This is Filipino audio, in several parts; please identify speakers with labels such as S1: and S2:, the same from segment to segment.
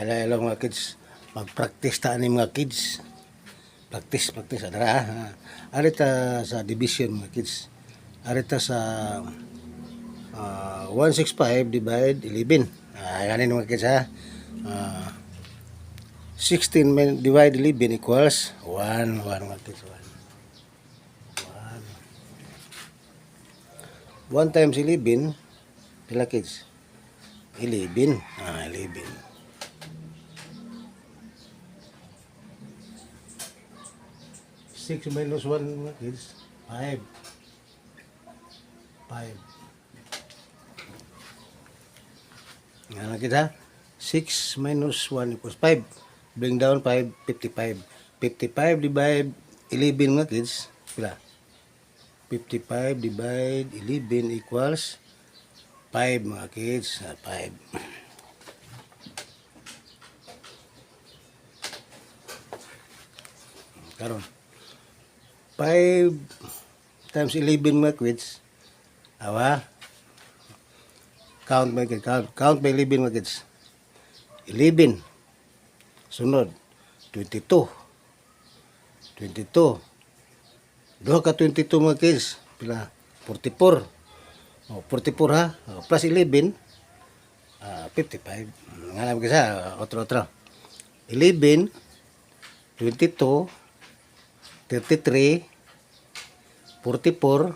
S1: Hello mga kids. Mag-practice ta ni mga kids. Practice adara ha. Arita sa division mga kids. Arita sa 165 divide 11. Ganin mga kids ha. 16 divide 11 equals 1 mga kids. 1 times 11 pila kids? 11. 11. 6 minus 1 mga kids, 5. 5. Nga kita, 6 minus 1 equals 5. Bring down 5, 55. 55 divide 11 mga kids, pila? 55 divide 11 equals 5 mga kids, 5. Karon 5 times 11 mga kids. Awa. Count by 11 mga kids. 11. Sunod. 22. 22. Duha ka 22 mga kids. Pila? 44. 44 ha. Plus 11. 55. Nga naman kasi ha. Otro. 11. 22. 33. 44,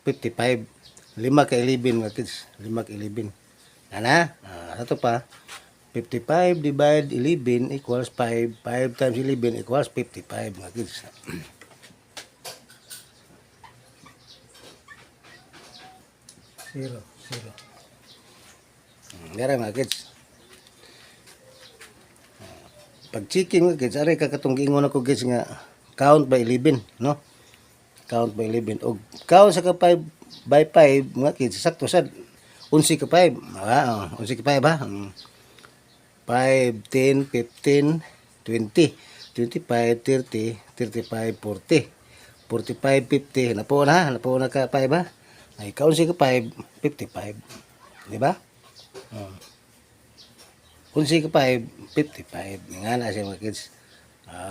S1: 55, 5 ka 11 mga kids, 5 ka 11. Ana, ito pa, 55 divide 11 equals 5, 5 times 11 equals 55 mga kids. Zero. Gara mga kids. Pag checking mga kids, aray kakatong giingon ako kids nga, count by 11, no? Count by 11. O count sa ka 5 by 5, mga kids, sakto sad. 11 ka 5. 11 ka 5 ha? 5, 10, 15, 20, 25, 30, 35, 40, 45, 50. Napo na ka 5 ha? Ay, count sa ka 5, 55. Diba? 11 ka 5, 55. Nga na siya mga kids.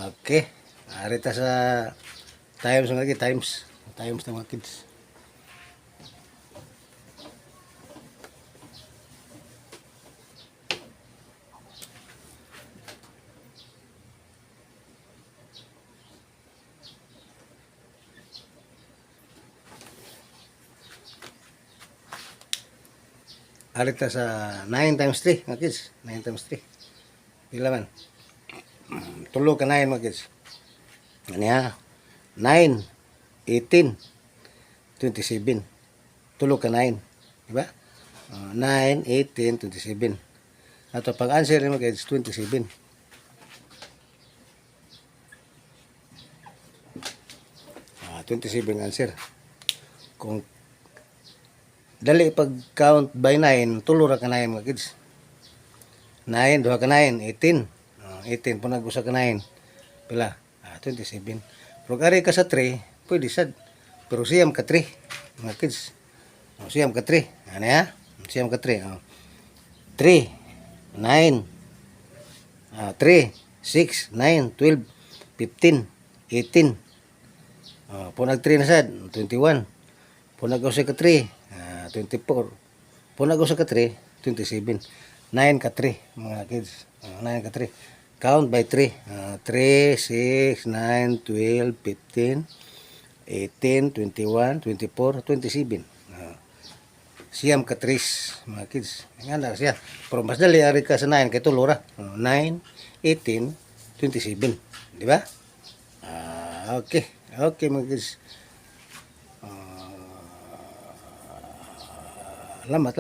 S1: Okay. Arita sa times mga kids, times ng mga kids. Arita sa 9 times 3 mga kids, 9 times 3. Pila man? Tulo ka 9 mga kids. Ano ya? 9, 18, 27. Tulo ka 9. Diba? 9, 18, 27. Ato pag answer mo guys, 27. Ah, 27 answer. Kung dali pag count by 9, tulo ra ka 9 mga kids. 9, 2 ka 9, 18. 18 po nag-usa ka 9. Pila? 27. Pero kari ka sa 3, pwede sad. Pero siyam ka 3, mga kids. Siyam ka 3. Ano ya? Siyam ka 3. 3, 9, 3, 6, 9, 12, 15, 18. Punag 3 na sad, 21. Punag usa ka 3, 24. Punag usa ka 3, 27. 9 ka 3, mga kids. 9 ka 3. Count by 3. 3, 6, 9, 12, 15, 18, 21, 24, 27. Siyam ka 3, mga kids. Nga na siya. Pero mas dali ari ka sa 9 kay tulo ra. 9, 18, 27. Di ba? Okay. Okay mga kids. Lamat.